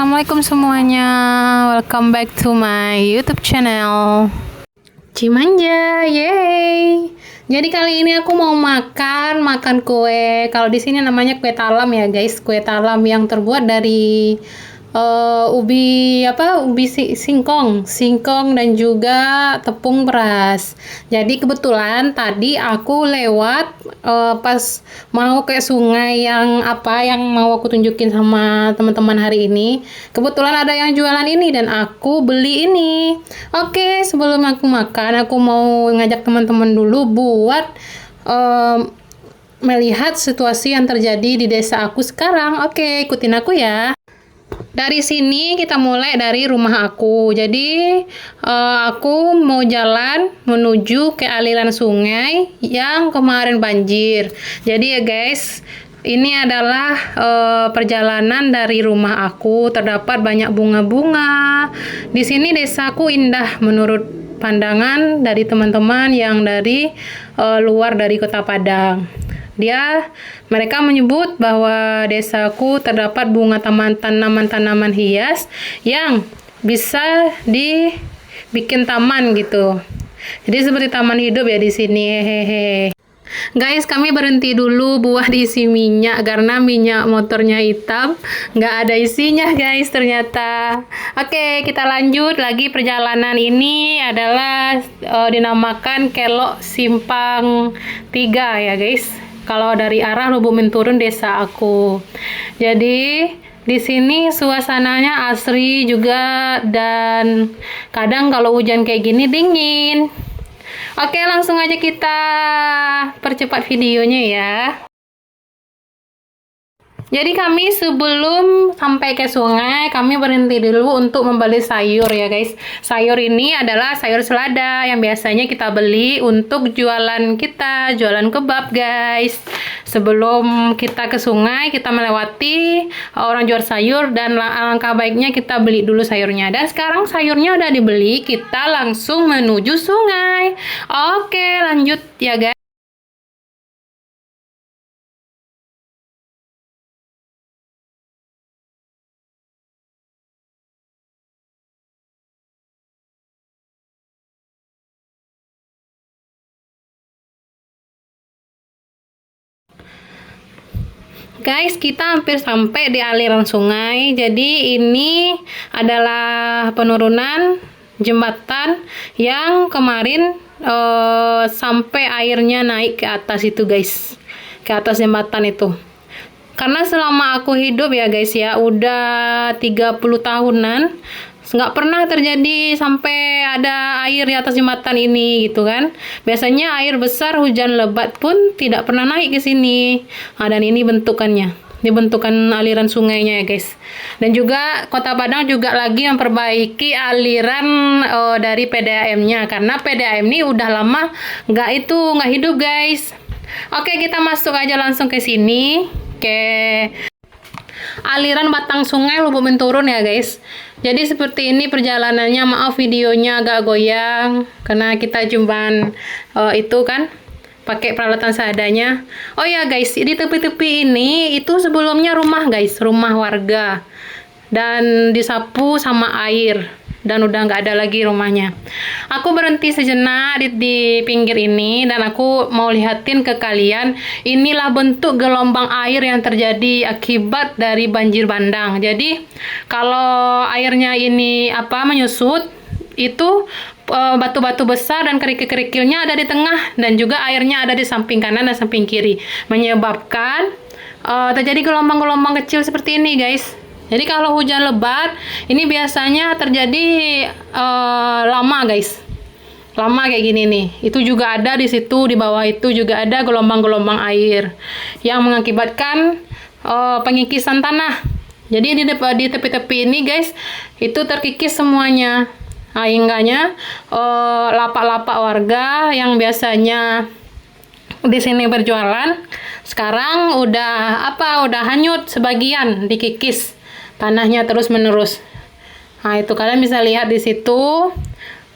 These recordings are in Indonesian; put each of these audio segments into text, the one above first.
Assalamualaikum semuanya. Welcome back to my YouTube channel. Cimanja, yeay. Jadi kali ini aku mau makan kue. Kalau di sini namanya kue talam ya, guys. Kue talam yang terbuat dari ubi singkong dan juga tepung beras. Jadi kebetulan tadi aku lewat pas mau ke sungai yang mau aku tunjukin sama teman-teman hari ini. Kebetulan ada yang jualan ini dan aku beli ini. Oke, sebelum aku makan, aku mau ngajak teman-teman dulu buat melihat situasi yang terjadi di desa aku sekarang. Oke, ikutin aku ya. Dari sini kita mulai dari rumah aku. Jadi aku mau jalan menuju ke aliran sungai yang kemarin banjir. Jadi ya guys, ini adalah perjalanan dari rumah aku. Terdapat banyak bunga-bunga. Di sini desaku indah menurut pandangan dari teman-teman yang dari luar dari Kota Padang. Mereka menyebut bahwa desaku terdapat bunga tanaman-tanaman hias yang bisa dibikin taman gitu. Jadi seperti taman hidup ya di sini. Hehehe. Guys, kami berhenti dulu buat isi minyak karena minyak motornya hitam, nggak ada isinya guys ternyata. Oke, kita lanjut lagi. Perjalanan ini adalah dinamakan Kelok Simpang 3 ya guys. Kalau dari arah Lubuk Menturun desa aku. Jadi di sini suasananya asri juga, dan kadang kalau hujan kayak gini dingin. Oke, langsung aja kita percepat videonya ya. Jadi kami sebelum sampai ke sungai, kami berhenti dulu untuk membeli sayur ya guys. Sayur ini adalah sayur selada yang biasanya kita beli untuk jualan kebab guys. Sebelum kita ke sungai, kita melewati orang jual sayur dan alangkah baiknya kita beli dulu sayurnya. Dan sekarang sayurnya udah dibeli, kita langsung menuju sungai. Oke, lanjut ya guys. Guys, kita hampir sampai di aliran sungai. Jadi ini adalah penurunan jembatan yang kemarin sampai airnya naik ke atas itu guys. Ke atas jembatan itu. Karena selama aku hidup ya guys ya, udah 30 tahunan, nggak pernah terjadi sampai ada air di atas jembatan ini gitu kan. Biasanya air besar hujan lebat pun tidak pernah naik ke sini. Nah, dan ini bentukannya, aliran sungainya ya guys. Dan juga Kota Padang juga lagi memperbaiki aliran dari PDAM-nya, karena PDAM ini udah lama nggak hidup guys. Oke, kita masuk aja langsung ke sini, ke aliran batang sungai Lubuk Menturun ya guys. Jadi seperti ini perjalanannya. Maaf videonya agak goyang karena kita cuman itu kan pakai peralatan seadanya. Oh ya guys, di tepi-tepi ini itu sebelumnya rumah guys, rumah warga, dan disapu sama air dan udah nggak ada lagi rumahnya. Aku berhenti sejenak di pinggir ini dan aku mau lihatin ke kalian. Inilah bentuk gelombang air yang terjadi akibat dari banjir bandang. Jadi kalau airnya ini menyusut, itu batu-batu besar dan kerikil-kerikilnya ada di tengah, dan juga airnya ada di samping kanan dan samping kiri, menyebabkan terjadi gelombang-gelombang kecil seperti ini guys. Jadi kalau hujan lebat ini biasanya terjadi lama guys, lama kayak gini nih. Itu juga ada di situ, di bawah itu juga ada gelombang-gelombang air yang mengakibatkan pengikisan tanah. Jadi di tepi-tepi ini guys, itu terkikis semuanya. Nah, hingganya lapak-lapak warga yang biasanya di sini berjualan sekarang udah hanyut, sebagian dikikis tanahnya terus menerus. Nah, itu kalian bisa lihat di situ.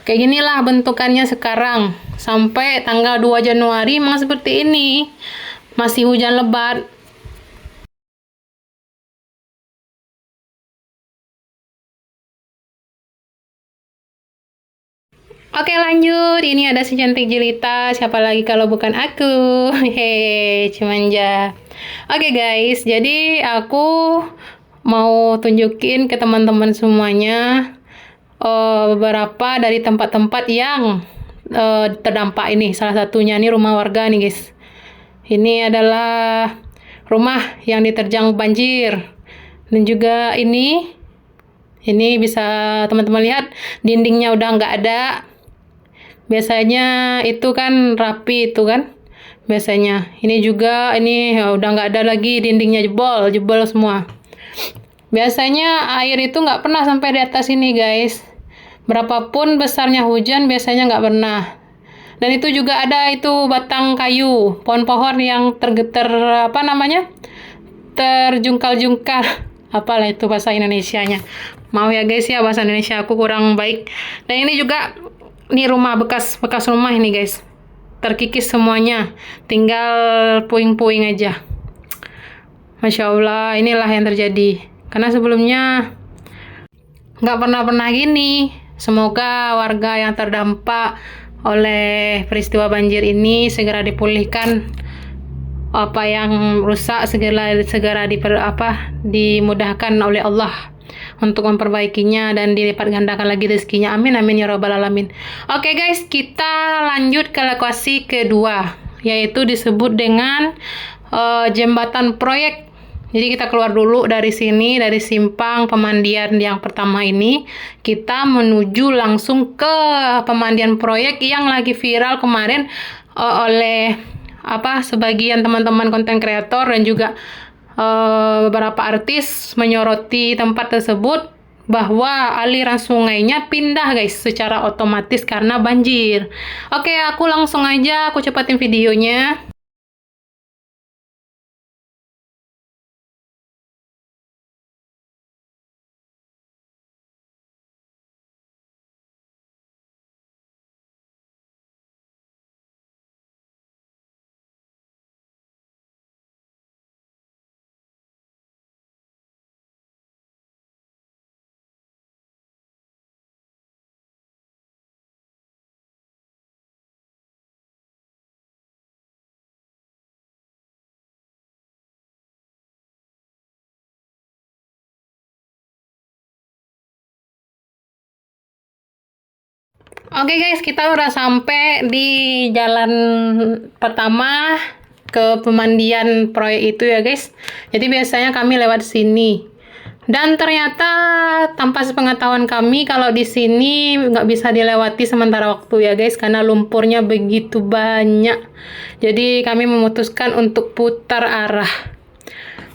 Kayak ginilah bentukannya sekarang. Sampai tanggal 2 Januari memang seperti ini. Masih hujan lebat. Oke lanjut, ini ada si cantik jelita, siapa lagi kalau bukan aku. Hehe, Cimanja. Oke guys, jadi aku mau tunjukin ke teman-teman semuanya beberapa dari tempat-tempat yang terdampak ini. Salah satunya nih rumah warga nih guys. Ini adalah rumah yang diterjang banjir. Dan juga ini bisa teman-teman lihat dindingnya udah nggak ada. Biasanya itu kan rapi itu kan. Biasanya. Ini juga ini ya, udah nggak ada lagi, dindingnya jebol semua. Biasanya air itu nggak pernah sampai di atas ini guys. Berapapun besarnya hujan biasanya nggak pernah. Dan itu juga ada itu batang kayu, pohon-pohon yang tergetar apa namanya? Terjungkal-jungkal. Apalah itu bahasa Indonesianya. Maaf ya guys ya, bahasa Indonesia aku kurang baik. Dan ini juga ini rumah bekas rumah ini guys. Terkikis semuanya. Tinggal puing-puing aja. Masya Allah, inilah yang terjadi. Karena sebelumnya nggak pernah gini. Semoga warga yang terdampak oleh peristiwa banjir ini segera dipulihkan, apa yang rusak segera dimudahkan oleh Allah untuk memperbaikinya dan dilipat gandakan lagi rezekinya. Amin amin ya rabbal alamin. Oke guys, kita lanjut ke lokasi kedua, yaitu disebut dengan jembatan proyek. Jadi kita keluar dulu dari sini, dari simpang pemandian yang pertama ini, kita menuju langsung ke pemandian proyek yang lagi viral kemarin oleh sebagian teman-teman konten kreator dan juga beberapa artis menyoroti tempat tersebut bahwa aliran sungainya pindah guys secara otomatis karena banjir. Oke, aku langsung aja aku cepatin videonya. Oke guys, kita udah sampai di jalan pertama ke pemandian proyek itu ya guys. Jadi biasanya kami lewat sini. Dan ternyata tanpa sepengetahuan kami kalau di sini nggak bisa dilewati sementara waktu ya guys, karena lumpurnya begitu banyak. Jadi kami memutuskan untuk putar arah.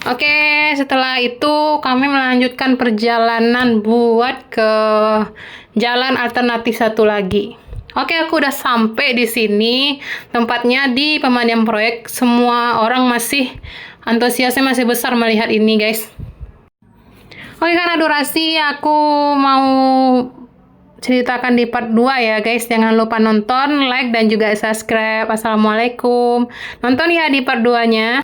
Oke, setelah itu kami melanjutkan perjalanan buat ke jalan alternatif satu lagi. Oke, aku udah sampai di sini. Tempatnya di pemandian proyek. Semua orang masih antusiasnya masih besar melihat ini, guys. Oke, karena durasi aku mau ceritakan di part 2 ya, guys. Jangan lupa nonton, like, dan juga subscribe. Assalamualaikum. Nonton ya di part 2-nya.